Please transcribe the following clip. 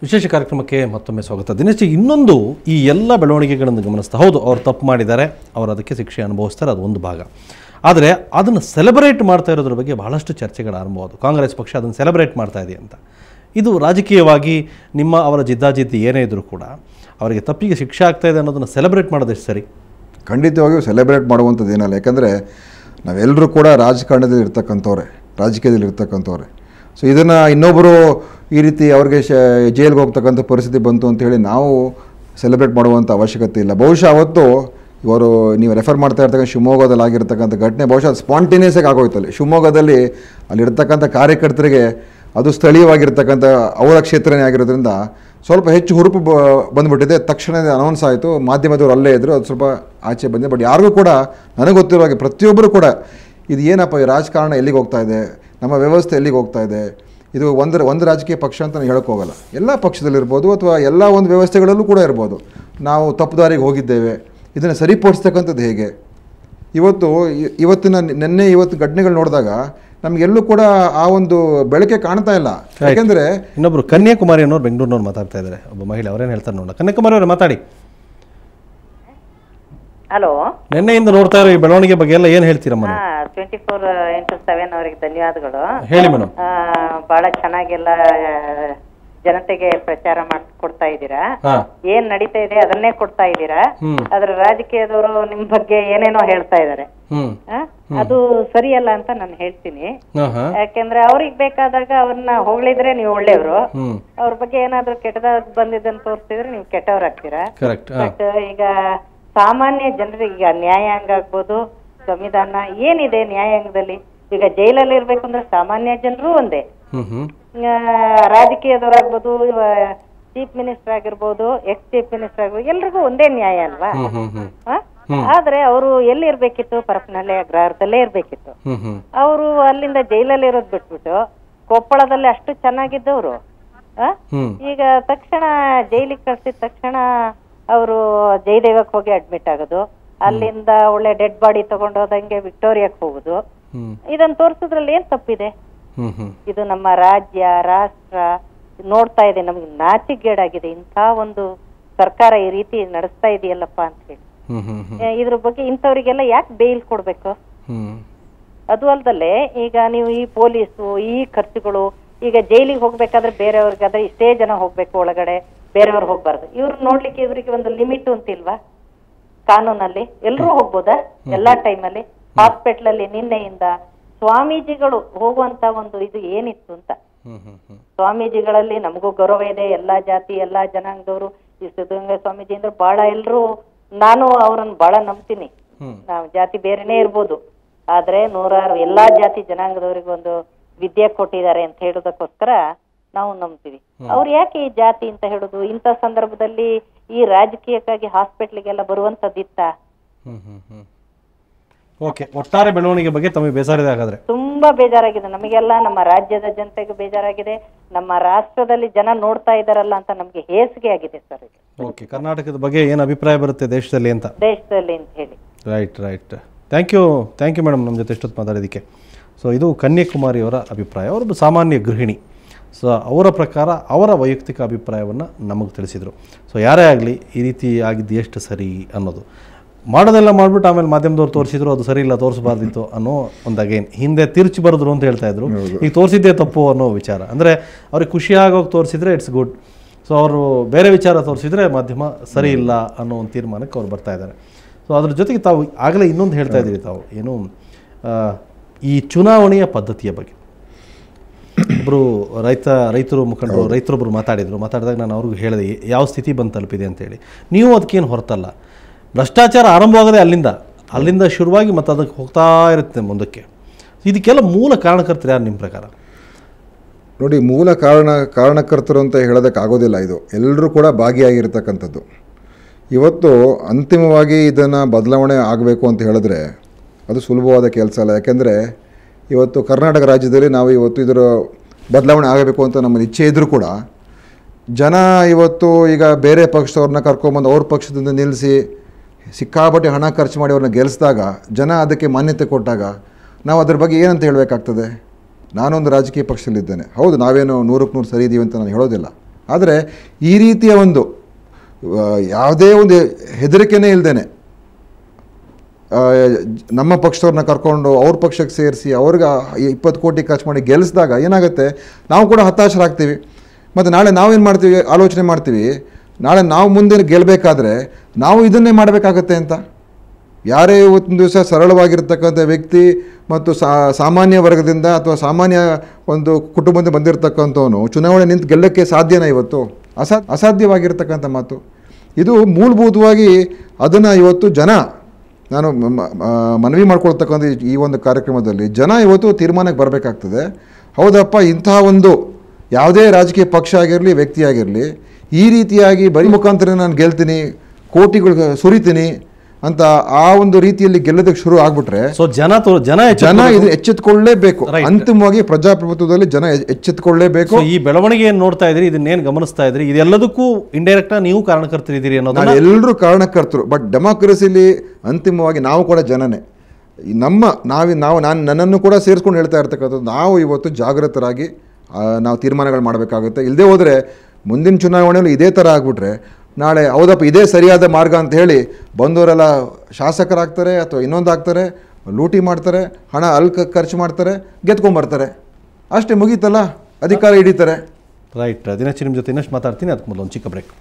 ವಿಶೇಷ ಕಾರ್ಯಕ್ರಮಕ್ಕೆ ಮತ್ತೊಮ್ಮೆ ಸ್ವಾಗತ. ದಿನೇಶ್, ಇನ್ನೊಂದು ಈ ಎಲ್ಲ ಬೆಳವಣಿಗೆಗಳನ್ನು ಗಮನಿಸ್ತಾ, ಹೌದು ಅವರು ತಪ್ಪು ಮಾಡಿದ್ದಾರೆ, ಅವರು ಅದಕ್ಕೆ ಶಿಕ್ಷೆ ಅನುಭವಿಸ್ತಾರೆ, ಅದು ಒಂದು ಭಾಗ. ಆದರೆ ಅದನ್ನು ಸೆಲೆಬ್ರೇಟ್ ಮಾಡ್ತಾ ಇರೋದ್ರ ಬಗ್ಗೆ ಬಹಳಷ್ಟು ಚರ್ಚೆಗಳು ಆರಂಭವಾದವು. ಕಾಂಗ್ರೆಸ್ ಪಕ್ಷ ಅದನ್ನು ಸೆಲೆಬ್ರೇಟ್ ಮಾಡ್ತಾ ಇದೆ ಅಂತ. ಇದು ರಾಜಕೀಯವಾಗಿ ಅವರ ಜಿದ್ದಾಜಿದ್ದಿ ಏನೇ ಇದ್ದರೂ ಕೂಡ ಅವರಿಗೆ ತಪ್ಪಿಗೆ ಶಿಕ್ಷೆ ಆಗ್ತಾ ಇದೆ ಅನ್ನೋದನ್ನು ಸೆಲೆಬ್ರೇಟ್ ಮಾಡೋದಷ್ಟು ಸರಿ? ಖಂಡಿತವಾಗಿಯೂ ಸೆಲೆಬ್ರೇಟ್ ಮಾಡುವಂಥದ್ದು ಏನಲ್ಲ. ಯಾಕಂದರೆ ನಾವೆಲ್ಲರೂ ಕೂಡ ರಾಜಕಾರಣದಲ್ಲಿ ಇರ್ತಕ್ಕಂಥವ್ರೆ, ರಾಜಕೀಯದಲ್ಲಿ ಇರ್ತಕ್ಕಂಥವ್ರೆ. ಸೊ ಇದನ್ನು ಇನ್ನೊಬ್ಬರು ಈ ರೀತಿ ಅವ್ರಿಗೆ ಜೈಲಿಗೆ ಹೋಗ್ತಕ್ಕಂಥ ಪರಿಸ್ಥಿತಿ ಬಂತು ಅಂತೇಳಿ ನಾವು ಸೆಲೆಬ್ರೇಟ್ ಮಾಡುವಂಥ ಅವಶ್ಯಕತೆ ಇಲ್ಲ. ಬಹುಶಃ ಅವತ್ತು ಇವರು ನೀವು ರೆಫರ್ ಮಾಡ್ತಾ ಇರ್ತಕ್ಕಂಥ ಶಿವಮೊಗ್ಗದಲ್ಲಿ ಆಗಿರ್ತಕ್ಕಂಥ ಘಟನೆ ಬಹುಶಃ ಅದು ಸ್ಪಾಂಟೇನಿಯಸ್ಸಾಗಿ ಆಗೋಯ್ತಲ್ಲಿ. ಶಿವಮೊಗ್ಗದಲ್ಲಿ ಅಲ್ಲಿರ್ತಕ್ಕಂಥ ಕಾರ್ಯಕರ್ತರಿಗೆ ಅದು ಸ್ಥಳೀಯವಾಗಿರ್ತಕ್ಕಂಥ ಅವರ ಕ್ಷೇತ್ರನೇ ಆಗಿರೋದ್ರಿಂದ ಸ್ವಲ್ಪ ಹೆಚ್ಚು ಹುರುಪು ಬಂದುಬಿಟ್ಟಿದೆ. ತಕ್ಷಣ ಅನೌನ್ಸ್ ಆಯಿತು, ಮಾಧ್ಯಮದವರು ಅಲ್ಲೇ ಇದ್ದರು, ಅದು ಸ್ವಲ್ಪ ಆಚೆ ಬಂದಿದೆ. ಬಟ್ ಯಾರಿಗೂ ಕೂಡ ನನಗೆ ಗೊತ್ತಿರೋ ಹಾಗೆ ಪ್ರತಿಯೊಬ್ಬರು ಕೂಡ ಇದು ಏನಪ್ಪ ಈ ರಾಜಕಾರಣ ಎಲ್ಲಿಗೆ ಹೋಗ್ತಾ ಇದೆ, ನಮ್ಮ ವ್ಯವಸ್ಥೆ ಎಲ್ಲಿಗೆ ಹೋಗ್ತಾ ಇದೆ, ಇದು ಒಂದು ರಾಜಕೀಯ ಪಕ್ಷ ಅಂತ ನಾನು ಹೇಳೋಕ್ಕೆ ಹೋಗಲ್ಲ. ಎಲ್ಲ ಪಕ್ಷದಲ್ಲಿರ್ಬೋದು ಅಥವಾ ಎಲ್ಲ ಒಂದು ವ್ಯವಸ್ಥೆಗಳಲ್ಲೂ ಕೂಡ ಇರ್ಬೋದು. ನಾವು ತಪ್ಪು ದಾರಿಗೆ ಹೋಗಿದ್ದೇವೆ, ಇದನ್ನು ಸರಿಪಡಿಸ್ತಕ್ಕಂಥದ್ದು ಹೇಗೆ? ಇವತ್ತು ಘಟನೆಗಳು ನೋಡಿದಾಗ ನಮಗೆಲ್ಲೂ ಕೂಡ ಆ ಒಂದು ಬೆಳಕೆ ಕಾಣ್ತಾ ಇಲ್ಲ. ಯಾಕೆಂದರೆ ಇನ್ನೊಬ್ರು ಕನ್ಯಾಕುಮಾರಿ ಅನ್ನೋರು ಬೆಂಗಳೂರಿನವ್ರು ಮಾತಾಡ್ತಾ ಇದ್ದಾರೆ, ಒಬ್ಬ ಮಹಿಳೆ, ಅವರೇನು ಹೇಳ್ತಾರೆ ನೋಡೋಣ. ಕನ್ಯಾಕುಮಾರಿ ಅವರು ಮಾತಾಡಿ. ಹಲೋ, ನಿನ್ನೆಯಿಂದ ನೋಡ್ತಾ ಇರೋ ಈ ಬೆಳವಣಿಗೆ ಬಗ್ಗೆ ಎಲ್ಲ ಏನು ಹೇಳ್ತೀರಮ್ಮ? 24x7 ಅವರಿಗೆ ಧನ್ಯವಾದಗಳು. ಹೇಳಿ ಮೇಡಮ್. ಬಹಳ ಚೆನ್ನಾಗೆಲ್ಲ ಜನತೆಗೆ ಪ್ರಚಾರ ಕೊಡ್ತಾ ಇದ್ದೀರಾ. ಏನ್ ನಡೀತಾ ಇದೆ ಅದನ್ನೇ ಕೊಡ್ತಾ ಇದ್ದೀರಾ. ಅದ್ರ ರಾಜಕೀಯದವರು ನಿಮ್ ಬಗ್ಗೆ ಏನೇನೋ ಹೇಳ್ತಾ ಇದಾರೆ, ಅದು ಸರಿಯಲ್ಲ ಅಂತ ನಾನು ಹೇಳ್ತೀನಿ. ಯಾಕೆಂದ್ರೆ ಅವ್ರಿಗೆ ಬೇಕಾದಾಗ ಅವ್ರನ್ನ ಹೊಗಳಿದ್ರೆ ನೀವು ಒಳ್ಳೆಯವರು, ಅವ್ರ ಬಗ್ಗೆ ಏನಾದ್ರು ಕೆಟ್ಟದಾಗ ಬಂದಿದ್ದನ್ನು ತೋರಿಸಿದ್ರೆ ನೀವು ಕೆಟ್ಟವ್ರಾಗ್ತೀರಾ. ಬಟ್ ಈಗ ಸಾಮಾನ್ಯ ಜನರಿಗೆ ಈಗ ನ್ಯಾಯಾಂಗ ಆಗ್ಬೋದು, ಸಂವಿಧಾನ ಏನಿದೆ ನ್ಯಾಯಾಂಗದಲ್ಲಿ, ಈಗ ಜೈಲಲ್ಲಿ ಇರ್ಬೇಕಂದ್ರೆ ಸಾಮಾನ್ಯ ಜನರು ಒಂದೇ, ರಾಜಕೀಯದವರಾಗ್ಬೋದು, ಚೀಫ್ ಮಿನಿಸ್ಟರ್ ಆಗಿರ್ಬೋದು, ಎಕ್ಸ್ ಚೀಫ್ ಮಿನಿಸ್ಟರ್ ಆಗಿರ್ಬೋದು, ಎಲ್ರಿಗೂ ಒಂದೇ ನ್ಯಾಯ ಅಲ್ವಾ? ಆದ್ರೆ ಅವರು ಎಲ್ಲಿ ಇರ್ಬೇಕಿತ್ತು? ಪರಪನಹಳ್ಳಿ ಅಗ್ರಹಾರದಲ್ಲೇ ಇರ್ಬೇಕಿತ್ತು. ಅವರು ಅಲ್ಲಿಂದ ಜೈಲಲ್ಲಿ ಇರೋದ್ ಬಿಟ್ಬಿಟ್ಟು ಕೊಪ್ಪಳದಲ್ಲಿ ಅಷ್ಟು ಚೆನ್ನಾಗಿದ್ದವ್ರು ಈಗ ತಕ್ಷಣ ಜೈಲಿಗೆ ಕಳ್ಸಿದ ತಕ್ಷಣ ಅವರು ಜಯದೇವಕ್ಕೆ ಹೋಗಿ ಅಡ್ಮಿಟ್ ಆಗೋದು, ಅಲ್ಲಿಂದ ಒಳ್ಳೆ ಡೆಡ್ ಬಾಡಿ ತಗೊಂಡೋದಂಗೆ ವಿಕ್ಟೋರಿಯಾಕ್ಕೆ ಹೋಗುದು, ಇದನ್ನ ತೋರಿಸೋದ್ರಲ್ಲಿ ಏನ್ ತಪ್ಪಿದೆ? ಇದು ನಮ್ಮ ರಾಜ್ಯ ರಾಷ್ಟ್ರ ನೋಡ್ತಾ ಇದೆ, ನಮ್ಗೆ ನಾಚಿಗೇಡಾಗಿದೆ. ಇಂಥ ಒಂದು ಸರ್ಕಾರ ಈ ರೀತಿ ನಡೆಸ್ತಾ ಇದೆಯಲ್ಲಪ್ಪ ಅಂತ ಹೇಳಿ ಇದ್ರ ಬಗ್ಗೆ ಇಂಥವ್ರಿಗೆಲ್ಲ ಯಾಕೆ ಬೇಲ್ ಕೊಡ್ಬೇಕು? ಅದು ಅಲ್ದಲ್ಲೇ ಈಗ ನೀವು ಈ ಪೊಲೀಸು ಈ ಖರ್ಚುಗಳು, ಈಗ ಜೈಲಿಗೆ ಹೋಗ್ಬೇಕಾದ್ರೆ ಬೇರೆಯವ್ರಿಗಾದ್ರೆ ಇಷ್ಟೇ ಜನ ಹೋಗ್ಬೇಕು ಒಳಗಡೆ, ಬೇರೆಯವ್ರು ಹೋಗ್ಬಾರ್ದು. ಇವ್ರು ನೋಡ್ಲಿಕ್ಕೆ ಇವ್ರಿಗೆ ಒಂದು ಲಿಮಿಟ್ ಅಂತಿಲ್ವಾ ಕಾನೂನಲ್ಲಿ? ಎಲ್ರೂ ಹೋಗ್ಬೋದಾ ಎಲ್ಲಾ ಟೈಮಲ್ಲಿ? ಹಾಸ್ಪಿಟ್ಲಲ್ಲಿ ನಿನ್ನೆಯಿಂದ ಸ್ವಾಮೀಜಿಗಳು ಹೋಗುವಂತ ಒಂದು ಇದು ಏನಿತ್ತು ಅಂತ, ಸ್ವಾಮೀಜಿಗಳಲ್ಲಿ ನಮಗೂ ಗೌರವ ಇದೆ, ಎಲ್ಲಾ ಜಾತಿ ಎಲ್ಲಾ ಜನಾಂಗದವರು. ಈ ಸಿದ್ಧಗಂಗಾ ಸ್ವಾಮೀಜಿ ಅಂದ್ರೆ ಬಹಳ ಎಲ್ರು, ನಾನು ಅವ್ರನ್ನ ಬಹಳ ನಂಬ್ತೀನಿ. ನಾವು ಜಾತಿ ಬೇರೆನೇ ಇರ್ಬೋದು, ಆದ್ರೆ ನೂರಾರು ಎಲ್ಲಾ ಜಾತಿ ಜನಾಂಗದವರಿಗೆ ಒಂದು ವಿದ್ಯೆ ಕೊಟ್ಟಿದ್ದಾರೆ ಅಂತ ಹೇಳೋದಕ್ಕೋಸ್ಕರ ನಾವು ನಂಬ್ತೀವಿ. ಅವ್ರು ಯಾಕೆ ಈ ಜಾತಿ ಅಂತ ಹೇಳುದು? ಇಂಥ ಸಂದರ್ಭದಲ್ಲಿ ಈ ರಾಜಕೀಯಕ್ಕಾಗಿ ಹಾಸ್ಪಿಟ್ಲಿಗೆಲ್ಲ ಬರುವಂತದ್ದಿತ್ತ? ಓಕೆ, ಒಟ್ಟಾರೆ ಬೆಳವಣಿಗೆ ಬಗ್ಗೆ ತಮಗೆ ಬೇಜಾರಿದೆ ಹಾಗಾದ್ರೆ? ತುಂಬಾ ಬೇಜಾರಾಗಿದೆ ನಮಗೆಲ್ಲ, ನಮ್ಮ ರಾಜ್ಯದ ಜನತೆಗೆ ಬೇಜಾರಾಗಿದೆ, ನಮ್ಮ ರಾಷ್ಟ್ರದಲ್ಲಿ ಜನ ನೋಡ್ತಾ ಇದಾರಲ್ಲ ಅಂತ ನಮ್ಗೆ ಹೇಸಿಗೆ ಆಗಿದೆ ಸರ್. ಓಕೆ, ಕರ್ನಾಟಕದ ಬಗ್ಗೆ ಏನು ಅಭಿಪ್ರಾಯ ಬರುತ್ತೆ ದೇಶದಲ್ಲಿ ಅಂತ ಹೇಳಿ. ರೈಟ್. ಥ್ಯಾಂಕ್ ಯು ಮೇಡಮ್, ನಮ್ಮ ಜೊತೆ ಎಷ್ಟೊತ್ತು ಮಾತಾಡೋದಕ್ಕೆ. ಸೊ ಇದು ಕನ್ಯಾಕುಮಾರಿ ಅವರ ಅಭಿಪ್ರಾಯ. ಅವರೊಬ್ಬ ಸಾಮಾನ್ಯ ಗೃಹಿಣಿ. ಸೊ ಅವರ ಪ್ರಕಾರ ಅವರ ವೈಯಕ್ತಿಕ ಅಭಿಪ್ರಾಯವನ್ನು ನಮಗೆ ತಿಳಿಸಿದರು. ಸೊ ಯಾರೇ ಆಗಲಿ ಈ ರೀತಿ ಆಗಿದ್ದು ಎಷ್ಟು ಸರಿ ಅನ್ನೋದು ಮಾಡೋದೆಲ್ಲ ಮಾಡಿಬಿಟ್ಟು ಆಮೇಲೆ ಮಾಧ್ಯಮದವ್ರು ತೋರಿಸಿದ್ರು, ಅದು ಸರಿ ಇಲ್ಲ, ತೋರಿಸಬಾರ್ದಿತ್ತು ಅನ್ನೋ ಒಂದು ಅಗೇನ್ ಹಿಂದೆ ತಿರ್ಚಿ ಬರೆದ್ರು ಅಂತ ಹೇಳ್ತಾ ಇದ್ರು. ಈಗ ತೋರಿಸಿದ್ದೇ ತಪ್ಪು ಅನ್ನೋ ವಿಚಾರ, ಅಂದರೆ ಅವ್ರಿಗೆ ಖುಷಿಯಾಗೋಗಿ ತೋರಿಸಿದ್ರೆ ಇಟ್ಸ್ ಗುಡ್. ಸೊ ಅವರು ಬೇರೆ ವಿಚಾರ ತೋರಿಸಿದ್ರೆ ಮಾಧ್ಯಮ ಸರಿ ಇಲ್ಲ ಅನ್ನೋ ಒಂದು ತೀರ್ಮಾನಕ್ಕೆ ಅವ್ರು ಬರ್ತಾ ಇದ್ದಾರೆ. ಸೊ ಅದ್ರ ಜೊತೆಗೆ ತಾವು ಆಗಲೇ ಇನ್ನೊಂದು ಹೇಳ್ತಾ ಇದ್ದೀರಿ, ತಾವು ಏನು ಈ ಚುನಾವಣೆಯ ಪದ್ಧತಿಯ ಬಗ್ಗೆ ಒಬ್ಬರು ರೈತರು ಮುಖಂಡರು ರೈತರೊಬ್ಬರು ಮಾತಾಡಿದಾಗ ನಾನು ಅವ್ರಿಗೂ ಹೇಳಿದೆ ಯಾವ ಸ್ಥಿತಿ ಬಂದು ತಲುಪಿದೆ ಅಂತೇಳಿ. ನೀವು ಅದಕ್ಕೇನು ಹೊರತಲ್ಲ, ಭ್ರಷ್ಟಾಚಾರ ಆರಂಭವಾಗದೆ ಅಲ್ಲಿಂದ ಶುರುವಾಗಿ ಮತ್ತು ಅದಕ್ಕೆ ಹೋಗ್ತಾ ಇರುತ್ತೆ ಮುಂದಕ್ಕೆ. ಇದಕ್ಕೆಲ್ಲ ಮೂಲ ಕಾರಣಕರ್ತರು ಯಾರು ನಿಮ್ಮ ಪ್ರಕಾರ? ನೋಡಿ, ಮೂಲ ಕಾರಣಕರ್ತರು ಅಂತ ಹೇಳೋದಕ್ಕಾಗೋದಿಲ್ಲ. ಇದು ಎಲ್ಲರೂ ಕೂಡ ಭಾಗಿಯಾಗಿರ್ತಕ್ಕಂಥದ್ದು. ಇವತ್ತು ಅಂತಿಮವಾಗಿ ಇದನ್ನು ಬದಲಾವಣೆ ಆಗಬೇಕು ಅಂತ ಹೇಳಿದ್ರೆ ಅದು ಸುಲಭವಾದ ಕೆಲಸ ಅಲ್ಲ. ಯಾಕೆಂದರೆ ಇವತ್ತು ಕರ್ನಾಟಕ ರಾಜ್ಯದಲ್ಲಿ ನಾವು ಇವತ್ತು ಇದರ ಬದಲಾವಣೆ ಆಗಬೇಕು ಅಂತ ನಮ್ಮ ಇಚ್ಛೆ ಇದ್ದರೂ ಕೂಡ ಜನ ಇವತ್ತು ಈಗ ಬೇರೆ ಪಕ್ಷದವ್ರನ್ನ ಕರ್ಕೊಂಬಂದು ಅವ್ರ ಪಕ್ಷದಿಂದ ನಿಲ್ಲಿಸಿ ಸಿಕ್ಕಾಪಟ್ಟೆ ಹಣ ಖರ್ಚು ಮಾಡಿ ಅವ್ರನ್ನ ಗೆಲ್ಲಿಸಿದಾಗ, ಜನ ಅದಕ್ಕೆ ಮಾನ್ಯತೆ ಕೊಟ್ಟಾಗ ನಾವು ಅದ್ರ ಬಗ್ಗೆ ಏನಂತ ಹೇಳಬೇಕಾಗ್ತದೆ? ನಾನೊಂದು ರಾಜಕೀಯ ಪಕ್ಷದಲ್ಲಿದ್ದೇನೆ, ಹೌದು ನಾವೇನು 100% ಸರಿ ಇದ್ದೀವಿ ಅಂತ ನಾನು ಹೇಳೋದಿಲ್ಲ. ಆದರೆ ಈ ರೀತಿಯ ಒಂದು ಯಾವುದೇ ಒಂದು ಹೆದರಿಕೆನೇ ಇಲ್ಲದೇನೆ ನಮ್ಮ ಪಕ್ಷದವ್ರನ್ನ ಕರ್ಕೊಂಡು ಅವ್ರ ಪಕ್ಷಕ್ಕೆ ಸೇರಿಸಿ ಅವ್ರಿಗೆ 20 ಕೋಟಿ ಖರ್ಚು ಮಾಡಿ ಗೆಲ್ಲಿಸಿದಾಗ ಏನಾಗುತ್ತೆ, ನಾವು ಕೂಡ ಹತಾಶರಾಗ್ತೀವಿ. ಮತ್ತು ನಾಳೆ ನಾವೇನು ಮಾಡ್ತೀವಿ, ಆಲೋಚನೆ ಮಾಡ್ತೀವಿ, ನಾಳೆ ನಾವು ಮುಂದೆ ಗೆಲ್ಲಬೇಕಾದ್ರೆ ನಾವು ಇದನ್ನೇ ಮಾಡಬೇಕಾಗತ್ತೆ ಅಂತ. ಯಾರೇ ಇವತ್ತಿನ ದಿವಸ ಸರಳವಾಗಿರ್ತಕ್ಕಂಥ ವ್ಯಕ್ತಿ ಮತ್ತು ಸಾಮಾನ್ಯ ವರ್ಗದಿಂದ ಅಥವಾ ಸಾಮಾನ್ಯ ಒಂದು ಕುಟುಂಬದಿಂದ ಬಂದಿರತಕ್ಕಂಥವನು ಚುನಾವಣೆ ನಿಂತು ಗೆಲ್ಲಕ್ಕೆ ಸಾಧ್ಯನಾ ಇವತ್ತು? ಅಸಾಧ್ಯವಾಗಿರ್ತಕ್ಕಂಥ ಮಾತು ಇದು. ಮೂಲಭೂತವಾಗಿ ಅದನ್ನು ಇವತ್ತು ಜನ, ನಾನು ಮನವಿ ಮಾಡ್ಕೊಳ್ತಕ್ಕಂಥ ಈ ಒಂದು ಕಾರ್ಯಕ್ರಮದಲ್ಲಿ ಜನ ಇವತ್ತು ತೀರ್ಮಾನಕ್ಕೆ ಬರಬೇಕಾಗ್ತದೆ. ಹೌದಪ್ಪ, ಇಂತಹ ಒಂದು ಯಾವುದೇ ರಾಜಕೀಯ ಪಕ್ಷ ಆಗಿರಲಿ ವ್ಯಕ್ತಿ ಆಗಿರಲಿ ಈ ರೀತಿಯಾಗಿ ಬರೀ ಮುಖಾಂತರ ನಾನು ಗೆಲ್ತೀನಿ, ಕೋಟಿಗಳು ಸುರಿತೀನಿ ಅಂತ ಆ ಒಂದು ರೀತಿಯಲ್ಲಿ ಗೆಲ್ಲೋದಕ್ಕೆ ಶುರು ಆಗ್ಬಿಟ್ರೆ ಸೊ ಜನ ಇದು ಎಚ್ಚೆತ್ತುಕೊಳ್ಳೇಬೇಕು. ಅಂತಿಮವಾಗಿ ಪ್ರಜಾಪ್ರಭುತ್ವದಲ್ಲಿ ಜನ ಎಚ್ಚೆತ್ತುಕೊಳ್ಳೇಬೇಕು. ಈ ಬೆಳವಣಿಗೆಯನ್ನು ನೋಡ್ತಾ ಇದ್ರಿ, ಇದನ್ನೇನು ಗಮನಿಸ್ತಾ ಇದ್ರಿ, ಇದೆಲ್ಲದಕ್ಕೂ ಇಂಡೈರೆಕ್ಟ್ ನೀವು ಕಾರಣಕರ್ತರಿದ್ದೀರಿ ಅನ್ನೋದು. ನಾವು ಎಲ್ಲರೂ ಕಾರಣಕರ್ತರು, ಬಟ್ ಡೆಮಾಕ್ರಸಿಲಿ ಅಂತಿಮವಾಗಿ ನಾವು ಕೂಡ ಜನನೇ. ನನ್ನನ್ನು ಕೂಡ ಸೇರಿಸ್ಕೊಂಡು ಹೇಳ್ತಾ ಇರ್ತಕ್ಕಂಥದ್ದು, ನಾವು ಇವತ್ತು ಜಾಗೃತರಾಗಿ ನಾವು ತೀರ್ಮಾನಗಳು ಮಾಡಬೇಕಾಗುತ್ತೆ. ಇಲ್ಲದೆ ಹೋದರೆ ಮುಂದಿನ ಚುನಾವಣೆಯಲ್ಲಿ ಇದೇ ಥರ ಆಗಿಬಿಟ್ರೆ ನಾಳೆ ಹೌದಪ್ಪ ಇದೇ ಸರಿಯಾದ ಮಾರ್ಗ ಅಂತ ಹೇಳಿ ಬಂದವರೆಲ್ಲ ಶಾಸಕರಾಗ್ತಾರೆ ಅಥವಾ ಇನ್ನೊಂದು ಆಗ್ತಾರೆ, ಲೂಟಿ ಮಾಡ್ತಾರೆ, ಹಣ ಖರ್ಚು ಮಾಡ್ತಾರೆ, ಗೆದ್ಕೊಂಬರ್ತಾರೆ, ಅಷ್ಟೇ ಮುಗೀತಲ್ಲ, ಅಧಿಕಾರ ಹಿಡಿತಾರೆ. ರೈಟ್. ದಿನಚರಿ ನಿಮ್ಮ ಜೊತೆ ಇನ್ನಷ್ಟು ಮಾತಾಡ್ತೀನಿ, ಅದಕ್ಕೆ ಮೊದಲು ಒಂದು ಚಿಕ್ಕ ಬ್ರೇಕ್.